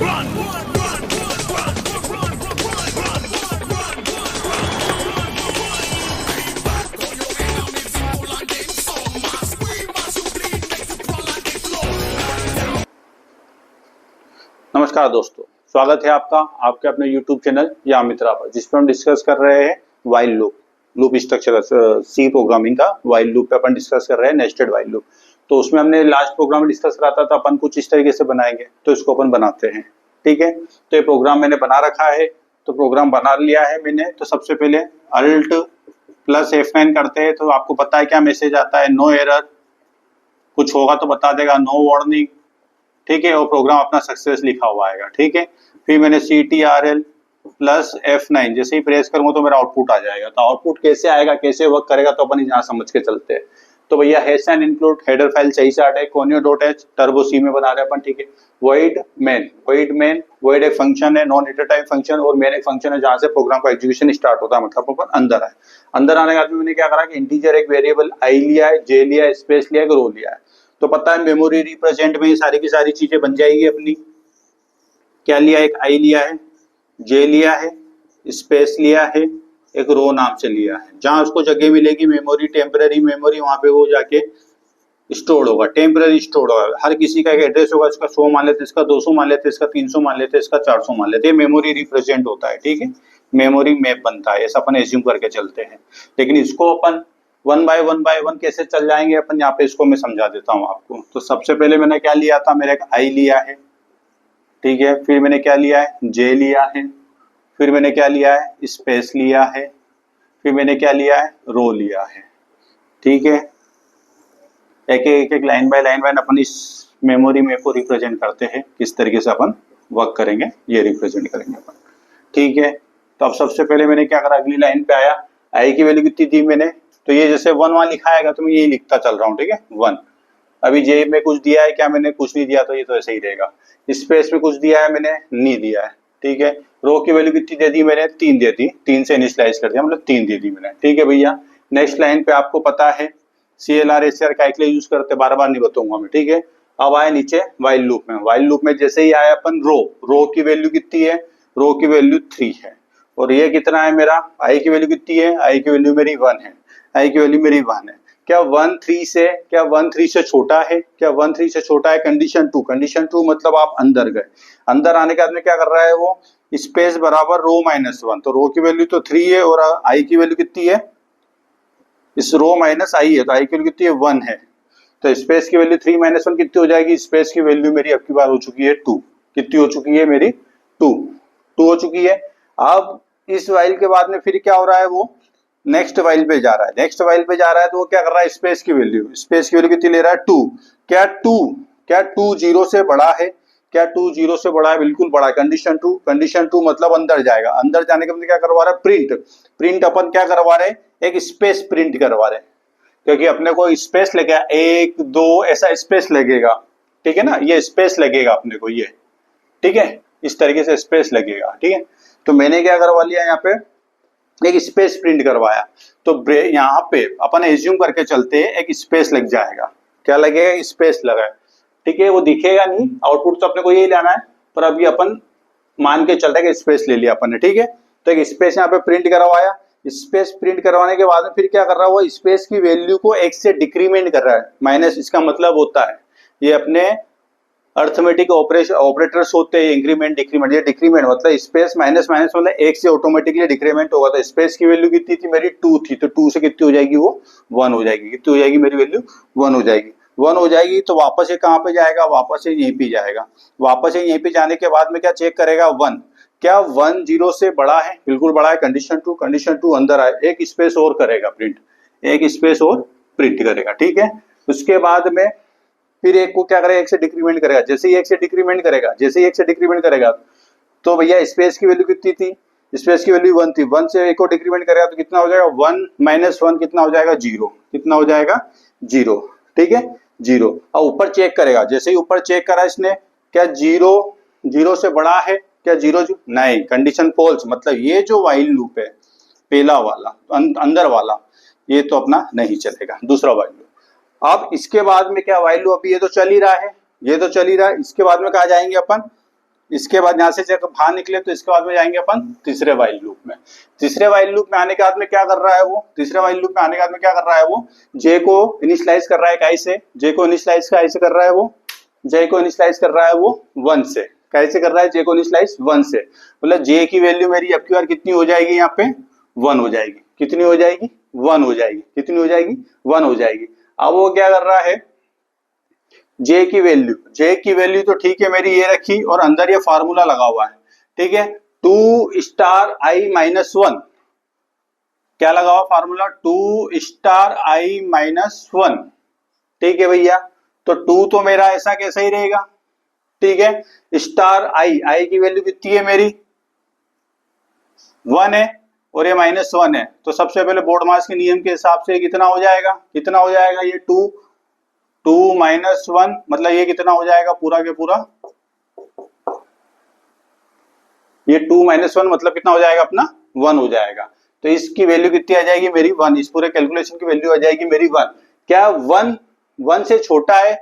नमस्कार दोस्तों, स्वागत है आपका आपके अपने YouTube चैनल या मित्रा पर, जिसमें हम डिस्कस कर रहे हैं while loop structure C programming का वाइल लूप पे अपन डिस्कस कर रहे हैं नेस्टेड वाइल लूप। तो उसमें हमने लास्ट प्रोग्राम में डिस्कस करा था, तो अपन कुछ इस तरीके से बनाएंगे, तो इसको अपन बनाते हैं। ठीक है, तो ये प्रोग्राम मैंने बना रखा है, तो प्रोग्राम बना लिया है मैंने। तो सबसे पहले अल्ट प्लस F9 करते हैं, तो आपको पता है क्या मैसेज आता है, नो एरर, कुछ होगा तो बता देगा, नो वार्निंग। ठीक है, और प्रोग्राम अपना सक्सेस लिखा हुआ आएगा। ठीक है, फिर मैंने CTRL प्लस F9 जैसे ही प्रेस करूंगा तो मेरा आउटपुट आ जाएगा। तो आउटपुट कैसे आएगा, कैसे वर्क करेगा, तो अपन यहाँ समझ के चलते हैं। तो भैया hash and include header file चाहिए स्टार्ट है, conio.h टर्बो सी में बना रहे हैं अपन। ठीक है, void एक फंक्शन है, नॉन रिटर्न टाइप फंक्शन, और मेन एक फंक्शन है जहां से प्रोग्राम का एग्जीक्यूशन स्टार्ट होता है, मतलब अपन अंदर आए। अंदर आने के बाद मैंने क्या करा कि इंटीजर एक वेरिएबल आई लिया है, जे लिया है, स्पेस लिया है, रो लिया है। तो पता है मेमोरी रिप्रेजेंट में ये सारी की सारी चीजें बन जाएगी अपनी। क्या लिया, एक आई लिया है, जे लिया है, स्पेस लिया है, एक रो नाम से लिया है। जहां उसको जगह मिलेगी मेमोरी, टेम्पररी मेमोरी, वहां पे वो जाके स्टोर होगा, टेम्पररी स्टोर होगा। हर किसी का एक एड्रेस होगा, इसका 100 मान लेते, इसका 200 मान लेते, इसका 300 मान लेते, इसका 400 मान लेते। मेमोरी रिप्रेजेंट होता है। ठीक है, मेमोरी मैप बनता है, ऐसा अपन एज्यूम करके चलते हैं। लेकिन इसको अपन वन बाय वन कैसे चल जाएंगे अपन, यहाँ पे इसको मैं समझा देता हूँ आपको। तो सबसे पहले मैंने क्या लिया था, मेरा एक आई लिया है। ठीक है, फिर मैंने क्या लिया है, जे लिया है, फिर मैंने क्या लिया है, स्पेस लिया है, फिर मैंने क्या लिया है, रो लिया है। ठीक है, एक लाइन बाय लाइन अपन इस मेमोरी मैप को रिप्रेजेंट करते हैं, किस तरीके से अपन वर्क करेंगे ये रिप्रेजेंट करेंगे अपन। ठीक है, तो अब सबसे पहले मैंने क्या करा, अगली लाइन पे आया, आई की वैल्यू कितनी दी मैंने, तो ये जैसे 1 वहां लिखा आएगा तो मैं यही लिखता चल रहा हूँ। ठीक है, 1। अभी जे में कुछ दिया है क्या, मैंने कुछ नहीं दिया, तो ये तो ऐसे ही रहेगा। स्पेस में कुछ दिया है मैंने, नहीं दिया है। ठीक है, रो की वैल्यू कितनी दे दी मैंने, 3 दे दी, 3 से इनिशियलाइज कर दिया, मतलब 3 दे दी मैंने। ठीक है भैया, नेक्स्ट लाइन पे आपको पता है CLR SCR का एक यूज करते, बार बार नहीं बताऊंगा मैं। ठीक है, अब आए नीचे वाइल लूप में। वाइल लूप में जैसे ही आया अपन रो की वैल्यू कितनी है, रो की वैल्यू 3 है, और ये कितना है मेरा, आई की वैल्यू कितनी है, आई की वैल्यू मेरी 1 है, आई की वैल्यू मेरी 1 है। क्या 1 3 से छोटा है, क्या 1 3 से छोटा है, कंडीशन 2 मतलब आप अंदर गए। अंदर आने के बाद में क्या कर रहा है वो, स्पेस बराबर रो -1, तो रो की वैल्यू तो 3 है और आई की वैल्यू कितनी है, इस रो माइनस आई है, तो आई की वैल्यू कितनी है, 1 है। तो स्पेस की वैल्यू 3 - 1 कितनी हो जाएगी, स्पेस की वैल्यू मेरी अब की बार हो चुकी है 2। कितनी हो चुकी है मेरी, 2 हो चुकी है। अब इस वाइल के बाद में फिर क्या हो रहा है, वो नेक्स्ट वाइल पे जा रहा है। नेक्स्ट वाइल पे जा रहा है तो वो क्या कर रहा है, स्पेस की वैल्यू कितनी ले रहा है, 2। क्या 2 0 से बड़ा है, क्या 2 0 से बड़ा है, बिल्कुल बड़ा है। कंडीशन 2 मतलब अंदर जाएगा। अंदर जाने के बाद क्या करवा रहा है, प्रिंट अपन क्या करवा रहे हैं, एक स्पेस प्रिंट करवा रहे हैं, क्योंकि अपने को स्पेस लगेगा, 1 2 ऐसा स्पेस लगेगा। ठीक है ना, ये स्पेस लगेगा अपने को ये। ठीक है, इस तरीके से स्पेस लगेगा। ठीक है, तो मैंने क्या करवा लिया, यहाँ पे एक स्पेस प्रिंट करवाया। तो यहाँ पे अपन एज्यूम करके चलते हैं एक स्पेस लग जाएगा। क्या लगेगा, स्पेस लगा है। ठीक है, वो दिखेगा नहीं, आउटपुट तो अपने को यही लाना है, पर अभी अपन मान के चल रहे हैं कि स्पेस ले लिया अपन ने। ठीक है, तो एक स्पेस यहाँ पे प्रिंट करवाया। स्पेस प्रिंट करवाने के बाद में फिर क्या कर रहा है, वो स्पेस की वैल्यू को 1 से डिक्रीमेंट कर रहा है। माइनस इसका मतलब होता है, ये अपने अर्थमेटिक ऑपरेटर्स होते हैं, इंक्रीमेंट डिक्रीमेंट। ये डिक्रीमेंट मतलब स्पेस माइनस मतलब 1 से ऑटोमेटिकली डिक्रीमेंट होगा। तो स्पेस की वैल्यू कितनी थी मेरी, 2 थी, तो 2 से कितनी हो जाएगी, वो 1 हो जाएगी। कितनी हो जाएगी मेरी वैल्यू, 1 हो जाएगी। 1 हो जाएगी तो वापस ये कहाँ पे जाएगा, वापस ये यहीं पे जाएगा। वापस ये यहीं पे जाने के बाद में क्या चेक करेगा, 1। क्या 1 0 से बड़ा है, बिल्कुल बड़ा है। कंडीशन 2 अंदर आए, एक स्पेस और करेगा प्रिंट, एक स्पेस और प्रिंट करेगा। ठीक है, उसके बाद में फिर एक को क्या करेगा, 1 से डिक्रीमेंट करेगा। जैसे ही 1 से डिक्रीमेंट करेगा, तो भैया स्पेस की वैल्यू कितनी थी, स्पेस की वैल्यू 1 थी। 1 से 1 को डिक्रीमेंट करेगा तो कितना हो जाएगा, 1 - 1 कितना हो जाएगा, 0। कितना हो जाएगा, 0। ठीक है, 0। और ऊपर चेक करेगा, जैसे ही ऊपर चेक करा इसने, क्या 0 से बड़ा है, क्या 0 नहीं, कंडीशन फॉल्स। मतलब ये जो वाइल लूप है पहला वाला, अंदर वाला, ये तो अपना नहीं चलेगा, दूसरा वाइल लूप। अब इसके बाद में क्या, वाइल लूप अभी ये तो चल ही रहा है, इसके बाद में कहा जाएंगे अपन, इसके बाद यहाँ से जब बाहर निकले तो इसके बाद में जाएंगे अपन तीसरे वाइल लूप में। तीसरे वाइल लूप में आने के बाद में क्या कर रहा है वो, तीसरे वाइल लूप में आने के बाद में क्या कर रहा है वो, जे को इनिशियलाइज कर रहा है कैसे, जे को इनिशियलाइज कैसे कर रहा है वो, जे को इनिशियलाइज कर रहा है वो 1 से। कैसे कर रहा है, जे को इनिशियलाइज 1 से, मतलब जे की वैल्यू मेरी अब की बार कितनी हो जाएगी, यहाँ पे 1 हो जाएगी। कितनी हो जाएगी, 1 हो जाएगी। कितनी हो जाएगी, 1 हो जाएगी। अब वो क्या कर रहा है, जे की वैल्यू तो ठीक है मेरी ये रखी और अंदर ये फार्मूला लगा हुआ है, ठीक है, 2 स्टार आई माइनस 1, क्या लगा हुआ फार्मूला, 2 स्टार आई माइनस 1, ठीक है भैया। तो 2 तो मेरा ऐसा कैसा ही रहेगा, ठीक है, स्टार आई की वैल्यू कितनी है मेरी 1 है और ये -1 है, तो सबसे पहले बोर्ड मास के नियम के हिसाब से कितना हो जाएगा, कितना हो जाएगा ये 2 -1, मतलब ये कितना हो जाएगा पूरा के पूरा, ये 2 -1 मतलब कितना हो जाएगा अपना 1 हो जाएगा। तो इसकी वैल्यू कितनी आ जाएगी मेरी 1, इस पूरे कैलकुलेशन की वैल्यू आ जाएगी मेरी 1। क्या 1 से छोटा है,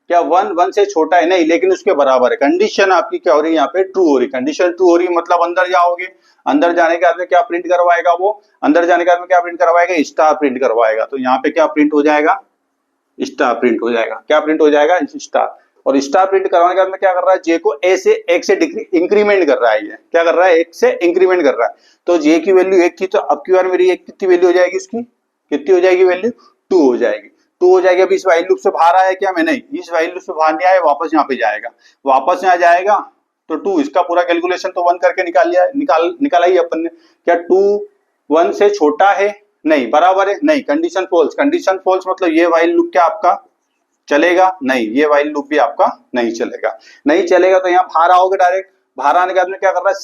क्या 1 से छोटा है, नहीं, लेकिन उसके बराबर है। कंडीशन आपकी क्या हो रही है यहाँ पे, ट्रू हो रही, कंडीशन ट्रू हो रही है, मतलब अंदर जाओगे, अंदर जाने के बाद में क्या प्रिंट करवाएगा वो, अंदर जाने के बाद में क्या प्रिंट करवाएगा, स्टार प्रिंट करवाएगा। तो यहाँ पे क्या प्रिंट हो जाएगा, स्टार प्रिंट हो जाएगा। क्या प्रिंट हो जाएगा, स्टार। और स्टार प्रिंट करवाने के बाद में क्या कर रहा है, जे को ए से 1 से इंक्रीमेंट कर रहा है, ये क्या कर रहा है, 1 से इंक्रीमेंट कर रहा है। तो जे की वैल्यू 1 थी, तो अब की बार मेरी एक कितनी वैल्यू हो जाएगी, उसकी कितनी हो जाएगी वैल्यू, 2 हो जाएगी, 2 हो जाएगी। अभी इस वाइल लूप से बाहर आया क्या, मैं नहीं, इस वाइल लूप से बाहर नहीं आया, वापस यहाँ पे जाएगा, वापस यहाँ जाएगा तो 2, इसका पूरा कैलकुलेशन तो 1 करके निकाला ही अपन ने। क्या 2 1 से छोटा है, नहीं, बराबर है, नहीं, कंडीशन फॉल्स, कंडीशन फॉल्स मतलब ये वाइल लूप क्या आपका चलेगा, नहीं, ये वाइल लूप भी आपका नहीं चलेगा, नहीं चलेगा। तो यहाँ बाहर आओगे डायरेक्ट, बाहर आने के बाद में क्या कर रहा है,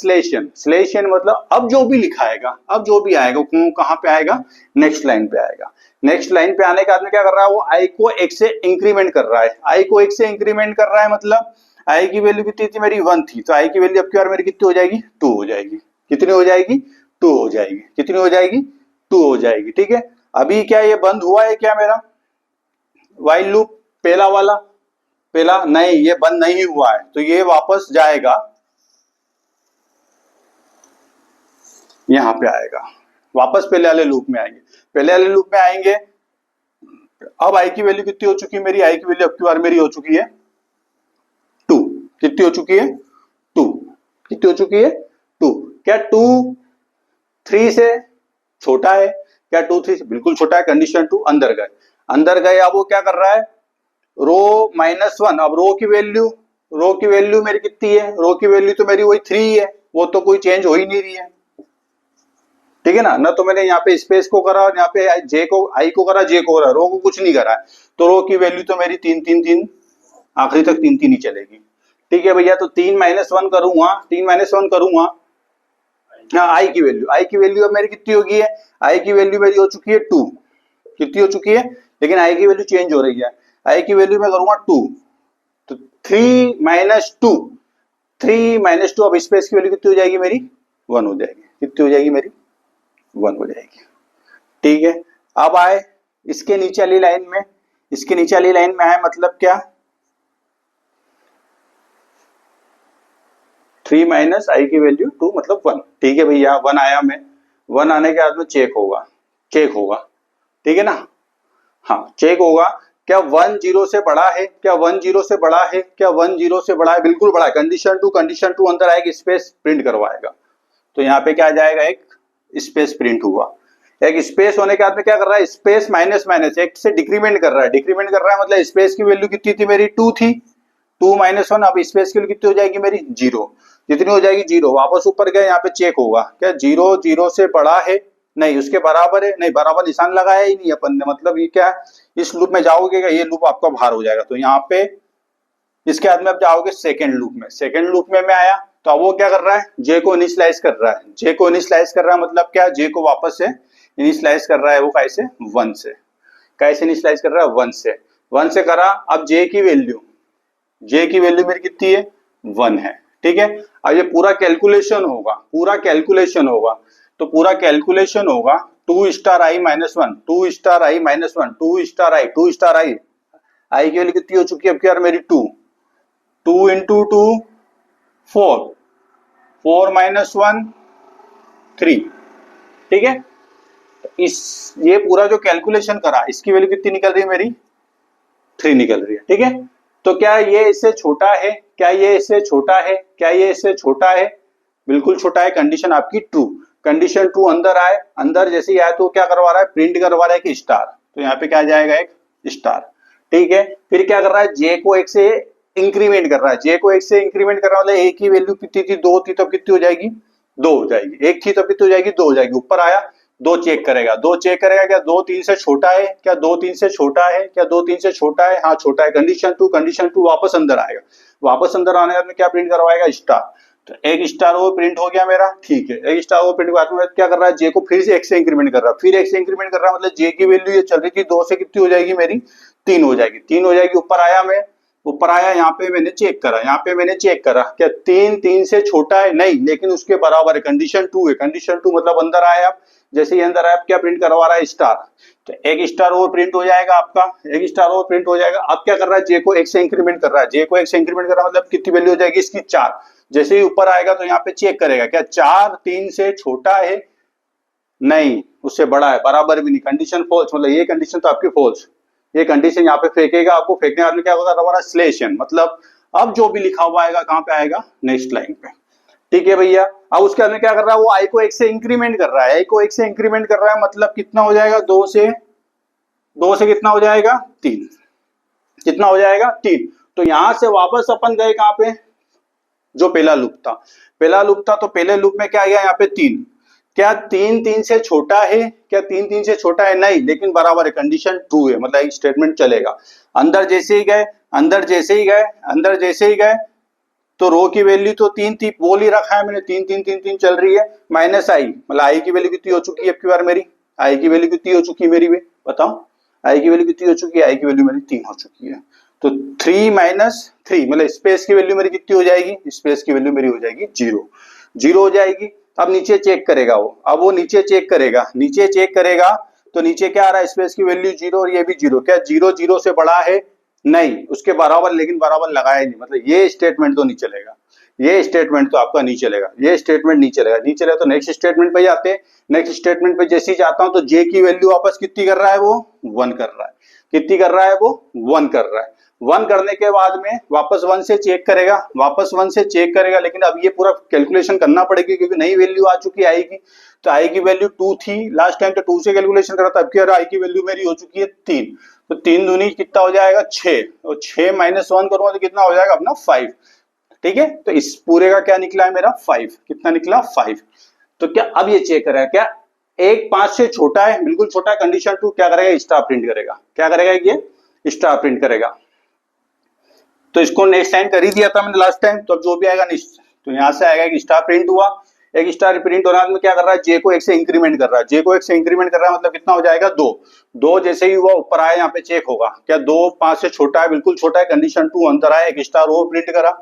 स्लेशन मतलब अब जो भी लिखा आएगा, अब जो भी आएगा वो कहाँ पे आएगा, नेक्स्ट लाइन पे आएगा। नेक्स्ट लाइन पे आने के बाद में क्या कर रहा है वो, आई को 1 से इंक्रीमेंट कर रहा है, आई को 1 से इंक्रीमेंट कर रहा है, मतलब आई की वैल्यू कितनी थी मेरी 1 थी, तो आई की वैल्यू अब की बार मेरी कितनी हो जाएगी, 2 हो जाएगी। कितनी हो जाएगी, 2 हो जाएगी। कितनी हो जाएगी, 2 हो जाएगी, ठीक है। अभी क्या ये बंद हुआ है क्या मेरा वाइल लूप, पहला वाला, पहला नहीं, ये बंद नहीं हुआ है, तो ये वापस जाएगा, यहां पे आएगा, वापस पहले वाले लूप में आएंगे, पहले वाले लूप में आएंगे। अब आई की वैल्यू कितनी हो चुकी है मेरी, आई की वैल्यू अब की बार मेरी हो चुकी है 2। कितनी हो चुकी है, 2। कितनी हो चुकी है, 2। क्या 2 3 से छोटा है, क्या 2 3 से बिल्कुल छोटा है, कंडीशन 2, अंदर गए, अंदर गए। अब वो क्या कर रहा है, रो -1, अब रो की वैल्यू मेरी कितनी है, रो की वैल्यू तो मेरी वही 3 है, वो तो कोई चेंज हो ही नहीं रही है, ठीक है ना तो मैंने यहाँ पे स्पेस को करा और यहाँ पे जे को, आई को करा, जे को करा, रो को कुछ नहीं करा है, तो रो की वैल्यू तो मेरी 3 3 3 आखिरी तक 3 3 ही चलेगी, ठीक है भैया। तो 3 -1 करूंगा, 3 -1 करूंगा, हाँ, आई की वैल्यू अब मेरी कितनी होगी है, आई की वैल्यू मेरी हो चुकी है 2। कितनी हो चुकी है, लेकिन आई की वैल्यू चेंज हो रही है, आई की वैल्यू मैं करूंगा 2, तो 3 -2, 3 -2, अब स्पेस की वैल्यू कितनी हो जाएगी मेरी 1 हो जाएगी। कितनी हो जाएगी मेरी 1 हो जाएगी, ठीक है। अब आए इसके नीचे वाली लाइन में, इसके नीचे वाली लाइन में आए, मतलब क्या 3 माइनस आई की वैल्यू 2 मतलब 1, ठीक है भैया। 1 आया, मैं 1 आने के बाद में चेक होगा, ठीक है ना, हाँ चेक होगा। क्या 1 0 से बड़ा है, क्या 1 0 से बड़ा है, क्या 1 0 से बड़ा है, बिल्कुल बड़ा है, कंडीशन 2 अंदर आएगा, स्पेस प्रिंट करवाएगा, तो यहाँ पे क्या आ जाएगा, एक स्पेस प्रिंट हुआ। एक स्पेस होने के बाद में क्या कर रहा है, स्पेस माइनस माइनस 1 से डिक्रीमेंट कर रहा है, मतलब स्पेस की वैल्यू कितनी थी मेरी 2 थी, 2 -1, अब स्पेस की वैल्यू कितनी हो जाएगी मेरी 0, कितनी हो जाएगी 0, वापस ऊपर गए, यहाँ पे चेक होगा, क्या 0 0 से बड़ा है, नहीं, उसके बराबर है, नहीं, बराबर निशान लगाया ही नहीं अपन ने, मतलब ये क्या, इस लूप में जाओगे ये लूप आपका बाहर हो जाएगा, तो यहाँ पे इसके बाद में अब जाओगे सेकेंड लूप में मैं आया, तो अब वो क्या कर रहा है, जे को इनिशियलाइज कर रहा है, मतलब क्या, जे को वापस से इनिशियलाइज कर रहा है, वो कैसे 1 से, कैसे इनिशियलाइज कर रहा है 1 से करा। अब जे की वैल्यू मेरी कितनी है 1 है, ठीक है। अब ये पूरा कैलकुलेशन होगा, तो पूरा कैलकुलेशन होगा 2 स्टार आई -1, 2 स्टार आई -1, 2 स्टार आई की वैल्यू कितनी हो चुकी है अब यार मेरी 2 × 2 4, 4 माइनस 1 3, ठीक है। इस ये पूरा जो कैलकुलेशन करा इसकी वैल्यू कितनी निकल रही है मेरी 3 निकल रही है, ठीक है। तो क्या ये इससे छोटा है, क्या ये इससे छोटा है, क्या ये इससे छोटा है, बिल्कुल छोटा है, कंडीशन आपकी ट्रू। कंडीशन ट्रू अंदर आए, अंदर जैसे ही आए तो क्या करवा रहा है, प्रिंट करवा रहा है कि स्टार, तो यहाँ पे क्या जाएगा एक स्टार, ठीक है। फिर क्या कर रहा है, जे को एक से इंक्रीमेंट कर रहा है, जे को एक से इंक्रीमेंट कर रहा है, मतलब एक ही वैल्यू कितनी थी, 2 थी, तो कितनी हो जाएगी 2 हो जाएगी, एक थी तो कितनी हो जाएगी 2 हो जाएगी, ऊपर आया 2 चेक करेगा, 2 चेक करेगा, क्या 2 3 से छोटा है, क्या 2 3 से छोटा है, क्या 2 3 से छोटा है, हाँ छोटा है, कंडीशन टू वापस अंदर आएगा, वापस अंदर आने में क्या प्रिंट करवाएगा स्टार, तो एक स्टार वो प्रिंट हो गया मेरा, ठीक है। एक स्टार वो प्रिंट बाद में क्या कर रहा है, जे को फिर से एक से इंक्रीमेंट कर रहा है, फिर एक से इंक्रीमेंट कर रहा है, मतलब जे की वैल्यू ये चल रही थी 2 से कितनी हो जाएगी मेरी 3 हो जाएगी, 3 हो जाएगी, ऊपर आया मैं, ऊपर आया, यहाँ पे मैंने चेक करा, यहाँ पे मैंने चेक करा, क्या 3 3 से छोटा है, नहीं, लेकिन उसके बराबर है, कंडीशन 2 है, कंडीशन 2 मतलब अंदर आया, जैसे ही अंदर आया क्या प्रिंट करवा रहा है स्टार, तो एक स्टार वो प्रिंट हो जाएगा आपका, एक स्टार वो प्रिंट हो जाएगा। अब क्या कर रहा है, जे को एक से इंक्रीमेंट कर रहा है, जे को एक से इंक्रीमेंट कर रहा है, मतलब कितनी वैल्यू हो जाएगी इसकी 4, जैसे ही ऊपर आएगा तो यहाँ पे चेक करेगा, क्या 4 3 से छोटा है, नहीं, उससे बड़ा है, बराबर भी नहीं, कंडीशन फॉल्स, मतलब ये कंडीशन तो आपकी फॉल्स, ये कंडीशन यहाँ पे फेंकेगा, आपको फेंकने बाद में क्या होगा, हमारा स्लेशन, मतलब अब जो भी लिखा हुआ आएगा कहाँ पे आएगा, नेक्स्ट लाइन पे, ठीक है भैया। अब उसके बाद में क्या कर रहा है, वो आई को एक से इंक्रीमेंट कर रहा है, आई को एक से इंक्रीमेंट कर रहा है, मतलब कितना हो जाएगा, 2 से कितना हो जाएगा 3, कितना हो जाएगा 3, तो यहां से वापस अपन गए कहां पे, जो पहला लूप था, पहला लूप था, तो पहले लूप में क्या आया यहाँ पे 3, क्या 3 3 से छोटा है, क्या 3 3 से छोटा है, नहीं, लेकिन बराबर है, कंडीशन ट्रू है, मतलब एक स्टेटमेंट चलेगा। अंदर जैसे ही गए, अंदर जैसे ही गए, अंदर जैसे ही गए, तो रो की वैल्यू तो 3 थी, बोल ही रखा है मैंने, 3 3 3 3 चल रही है, माइनस आई, मतलब आई की वैल्यू कितनी हो चुकी है, अब की बार मेरी आई की वैल्यू कितनी हो चुकी है मेरी, बताओ आई की वैल्यू कितनी हो चुकी है, आई की वैल्यू मेरी 3 हो चुकी है, तो 3 माइनस 3 मतलब स्पेस की वैल्यू मेरी कितनी हो जाएगी, स्पेस की वैल्यू मेरी हो जाएगी 0, 0 हो जाएगी। अब नीचे चेक करेगा वो, अब वो नीचे चेक करेगा, नीचे चेक करेगा, तो नीचे क्या आ रहा है, स्पेस की वैल्यू 0 और ये भी 0, क्या 0 0 से बड़ा है, नहीं, उसके बराबर, लेकिन बराबर लगाया नहीं, मतलब ये स्टेटमेंट तो नहीं चलेगा, ये स्टेटमेंट तो आपका नहीं चलेगा, ये स्टेटमेंट नहीं चलेगा, नहीं चलेगा तो नेक्स्ट स्टेटमेंट पे जाते हैं, नेक्स्ट स्टेटमेंट पे जैसे ही जाता हूं तो जे की वैल्यू वापस कितनी कर रहा है, वो 1 कर रहा है, कितनी कर रहा है, वो 1 कर रहा है, 1 करने के बाद में वापस 1 से चेक करेगा, वापस 1 से चेक करेगा, लेकिन अब ये पूरा कैलकुलेशन करना पड़ेगी क्योंकि नई वैल्यू आ चुकी है आई की, तो आई की वैल्यू 2 थी लास्ट टाइम, तो 2 से कैलकुलेशन करा था, अब की आई की वैल्यू मेरी हो चुकी है 3, तो 3 दूनी कितना हो जाएगा 6, और 6 माइनस 1 करूंगा तो कितना हो जाएगा अपना 5, ठीक है। तो इस पूरे का क्या निकला है मेरा 5, कितना निकला 5, तो क्या अब ये चेक करेगा, क्या एक 5 से छोटा है, बिल्कुल छोटा है, कंडीशन 2 क्या करेगा, स्टार प्रिंट करेगा, क्या करेगा ये स्टार प्रिंट करेगा, तो इसको नेक्स्ट टाइम कर ही दिया था मैंने लास्ट टाइम, तो अब जो भी आएगा तो यहाँ से आएगा कि स्टार प्रिंट हुआ, एक स्टार प्रिंट होने में क्या कर रहा है, जे को एक से इंक्रीमेंट कर रहा है, जे को एक से इंक्रीमेंट कर रहा है, मतलब कितना हो जाएगा 2, 2 जैसे ही हुआ ऊपर आया, यहाँ पे चेक होगा, क्या 2 5 से छोटा है, बिल्कुल छोटा है, कंडीशन 2 अंदर आया, एक स्टार वो प्रिंट करा,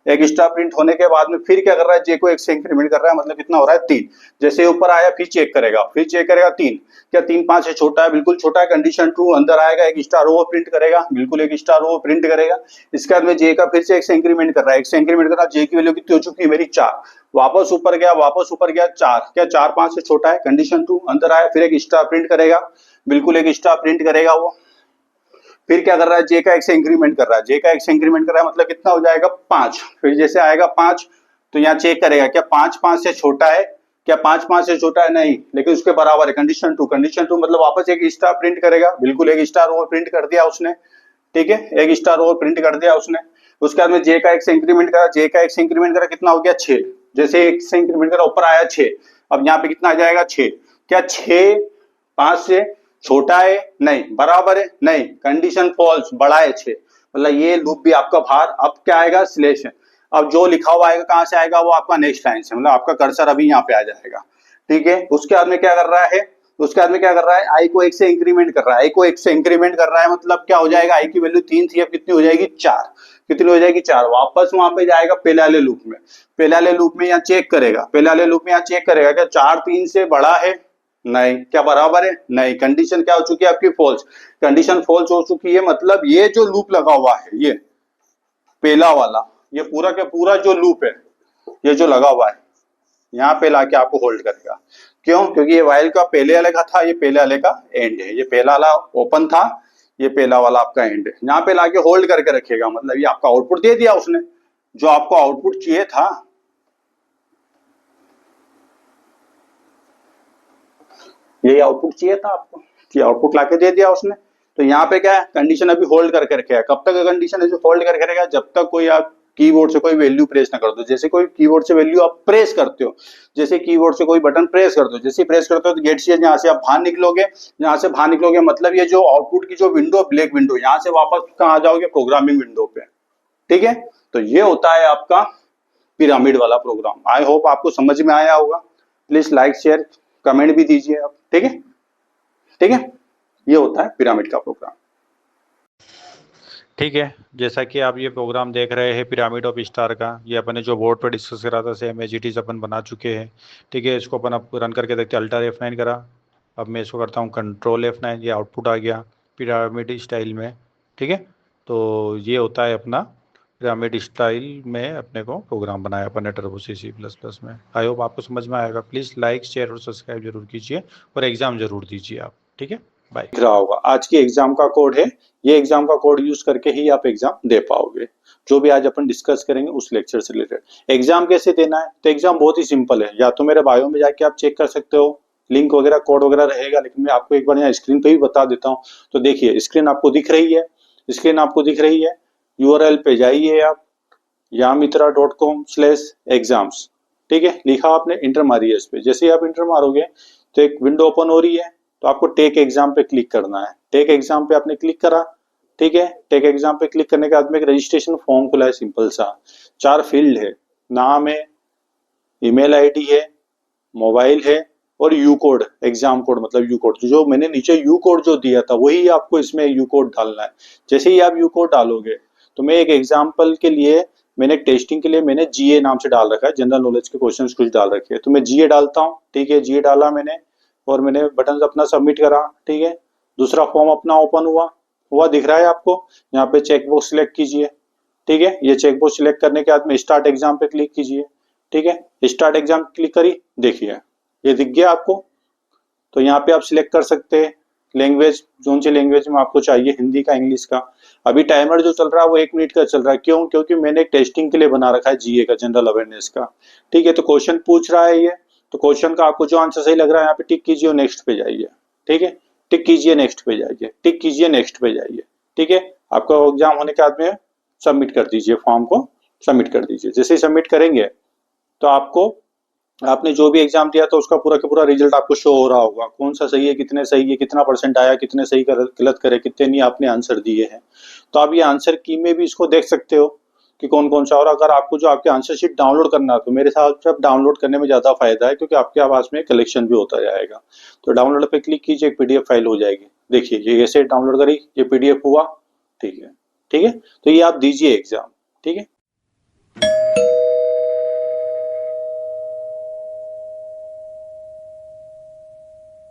एक स्टार प्रिंट होने के बाद में फिर क्या कर रहा है, जे को एक से इंक्रीमेंट कर रहा है, मतलब कितना हो रहा है 3, जैसे ऊपर आया फिर चेक करेगा, 3, क्या 3 5 से छोटा है, बिल्कुल छोटा है, कंडीशन 2 अंदर आएगा, एक स्टार वो प्रिंट करेगा, बिल्कुल एक स्टार वो प्रिंट करेगा। इसके बाद में जे का फिर से एक से इंक्रीमेंट कर रहा है, एक से इंक्रीमेंट कर रहा है, जे की वैल्यू कितनी हो चुकी है मेरी 4, वापस ऊपर गया, वापस ऊपर गया 4, क्या 4 5 से छोटा है, कंडीशन 2 अंदर आया, फिर एक स्टार प्रिंट करेगा, बिल्कुल एक स्टार प्रिंट करेगा वो, फिर क्या कर रहा है, जे का एक से इंक्रीमेंट कर रहा है, जे का एक से इंक्रीमेंट कर रहा है, मतलब कितना हो जाएगा 5, फिर जैसे आएगा 5 तो यहाँ चेक करेगा, क्या 5 5 से छोटा है, क्या 5 5 से छोटा है, नहीं, लेकिन उसके बराबर है, कंडीशन 2, कंडीशन 2 मतलब वापस एक स्टार प्रिंट करेगा, बिल्कुल एक स्टार और प्रिंट कर दिया उसने, ठीक है, एक स्टार और प्रिंट कर दिया उसने। उसके बाद में जे का एक से इंक्रीमेंट करा, जे का एक से इंक्रीमेंट करा, कितना हो गया 6, जैसे एक से इंक्रीमेंट करा ऊपर आया 6, अब यहाँ पे कितना आ जाएगा 6, क्या 6 5 से छोटा है, नहीं, बराबर है, नहीं, कंडीशन फॉल्स, बड़ा है 6, मतलब ये लूप भी आपका बाहर, अब क्या आएगा सिलेक्शन, अब जो लिखा हुआ आएगा कहां से आएगा, वो आपका नेक्स्ट लाइन से, मतलब आपका कर्सर अभी यहाँ पे आ जाएगा, ठीक है। उसके बाद में क्या कर रहा है, उसके बाद में क्या कर रहा है, आई को एक से इंक्रीमेंट कर रहा है, आई को एक से इंक्रीमेंट कर रहा है, मतलब क्या हो जाएगा, आई की वैल्यू 3 थी, अब कितनी हो जाएगी 4, कितनी हो जाएगी 4, वापस वहां पे जाएगा पहले वाले लूप में, पहले वाले लूप में यहाँ चेक करेगा, पहले वाले लूप में यहाँ चेक करेगा, क्या 4 3 से बड़ा है, नहीं, क्या बराबर है, नहीं, कंडीशन क्या हो चुकी है आपकी फॉल्स, कंडीशन फॉल्स हो चुकी है, मतलब ये जो लूप लगा हुआ है, ये पहला वाला, ये पूरा का पूरा जो लूप है, ये जो लगा हुआ है यहाँ पे लाके आपको होल्ड करेगा। क्यों? क्योंकि ये वाइल का पहले वाले का था, ये पहले वाले का एंड है, ये पहला वाला ओपन था, ये पहला वाला आपका एंड है। यहाँ पे लाके होल्ड करके रखेगा, मतलब ये आपका आउटपुट दे दिया उसने, जो आपको आउटपुट चाहिए था, यही आउटपुट चाहिए था आपको, कि आउटपुट लाके दे दिया उसने। तो यहाँ पे क्या है, कंडीशन अभी होल्ड करके रखेगा। कब तक कंडीशन है जो होल्ड करके रखेगा? जब तक कोई आप कीबोर्ड से कोई वैल्यू प्रेस ना कर दो। जैसे कोई कीबोर्ड से वैल्यू आप प्रेस करते हो, जैसे कीबोर्ड से कोई बटन प्रेस कर दो, जैसे प्रेस करते हो तो गेट से यहाँ से आप बाहर निकलोगे, यहाँ से बाहर निकलोगे मतलब ये जो आउटपुट की जो विंडो, ब्लैक विंडो, यहाँ से वापस कहाँ आ जाओगे? प्रोग्रामिंग विंडो पे। ठीक है, तो ये होता है आपका पिरामिड वाला प्रोग्राम। आई होप आपको समझ में आया होगा। प्लीज लाइक शेयर कमेंट भी दीजिए आप। ठीक है, ठीक है, ये होता है पिरामिड का प्रोग्राम। ठीक है, जैसा कि आप ये प्रोग्राम देख रहे हैं पिरामिड ऑफ स्टार का, ये अपन ने जो बोर्ड पर डिस्कस करा था सेम एज इट इज अपन बना चुके हैं। ठीक है, इसको अपन अब रन करके देखते हैं। अल्टर F9 करा, अब मैं इसको करता हूँ कंट्रोल F9, ये आउटपुट आ गया पिरामिड स्टाइल में। ठीक है, तो ये होता है अपना पिरामिड स्टाइल में अपने को प्रोग्राम बनाया अपन ने टर्बो C++ में। आई होप आपको समझ में आएगा। प्लीज़ लाइक शेयर और सब्सक्राइब जरूर कीजिए और एग्जाम जरूर दीजिए आप। ठीक है, बाय। दिख रहा होगा आज की एग्जाम का कोड है, ये एग्जाम का कोड यूज करके ही आप एग्जाम दे पाओगे। जो भी आज अपन डिस्कस करेंगे उस लेक्चर से रिलेटेड। एग्जाम कैसे देना है? तो एग्जाम बहुत ही सिंपल है, या तो मेरे बायो में जाके आप चेक कर सकते हो, लिंक वगैरह कोड वगैरह रहेगा, लेकिन मैं आपको एक बार यहाँ स्क्रीन पे भी बता देता हूँ। तो देखिए स्क्रीन आपको दिख रही है, स्क्रीन आपको दिख रही है, URL पे जाइए आप, yamitra.com/exams। ठीक है, लिखा आपने, इंटर मारिए इस पे। जैसे ही आप इंटर मारोगे तो एक विंडो ओपन हो रही है, तो आपको टेक एग्जाम पे क्लिक करना है। टेक एग्जाम पे आपने क्लिक करा, ठीक है, टेक एग्जाम पे क्लिक करने के बाद में एक रजिस्ट्रेशन फॉर्म खुला है, सिंपल सा। 4 फील्ड है, नाम है, ईमेल आईडी है, मोबाइल है और यू कोड, एग्जाम कोड मतलब यू कोड। जो मैंने नीचे यू कोड जो दिया था वही आपको इसमें यू कोड डालना है। जैसे ही आप यू कोड डालोगे तो मैं एक एग्जाम्पल के लिए, मैंने टेस्टिंग के लिए मैंने जीए नाम से डाल रखा है, जनरल नॉलेज के क्वेश्चंस कुछ डाल रखे हैं, तो मैं जीए डालता हूँ। ठीक है, जीए डाला मैंने और मैंने बटन अपना सबमिट करा। ठीक है, दूसरा फॉर्म अपना ओपन हुआ दिख रहा है आपको। यहाँ पे चेक बॉक्स सिलेक्ट कीजिए। ठीक है, ये चेक बॉक्स सिलेक्ट करने के बाद में स्टार्ट एग्जाम पे क्लिक कीजिए। ठीक है, स्टार्ट एग्जाम क्लिक करी, देखिए ये दिख गया आपको। तो यहाँ पे आप सिलेक्ट कर सकते हैं लैंग्वेज, कौन सी लैंग्वेज में आपको चाहिए, हिंदी का, इंग्लिश का। अभी टाइमर जो चल रहा है वो 1 मिनट का चल रहा है। क्यों? क्योंकि मैंने एक टेस्टिंग के लिए बना रखा है जीए का, जनरल अवेयरनेस का। ठीक है, तो क्वेश्चन पूछ रहा है ये, तो क्वेश्चन का आपको जो आंसर सही लग रहा है यहाँ पे टिक कीजिए और नेक्स्ट पे जाइए। ठीक है, टिक कीजिए, नेक्स्ट पे जाइए, टिक कीजिए, नेक्स्ट पे जाइए। ठीक है, आपका एग्जाम होने के बाद में सबमिट कर दीजिए, फॉर्म को सबमिट कर दीजिए। जैसे ही सबमिट करेंगे तो आपको, आपने जो भी एग्जाम दिया था उसका पूरा का पूरा रिजल्ट आपको शो हो रहा होगा, कौन सा सही है, कितने सही है, कितना परसेंट आया, कितने सही गलत करे, कितने नहीं आपने आंसर दिए हैं। तो आप ये आंसर की में भी इसको देख सकते हो कि कौन कौन सा। और अगर आपको जो आपके आंसर शीट डाउनलोड करना है तो मेरे हिसाब से डाउनलोड करने में ज्यादा फायदा है, क्योंकि आपके पास में कलेक्शन भी होता जाएगा। तो डाउनलोड पे क्लिक कीजिए, एक PDF फाइल हो जाएगी। देखिए ये ऐसे डाउनलोड करी, ये PDF हुआ। ठीक है, ठीक है, तो ये आप दीजिए एग्जाम। ठीक है,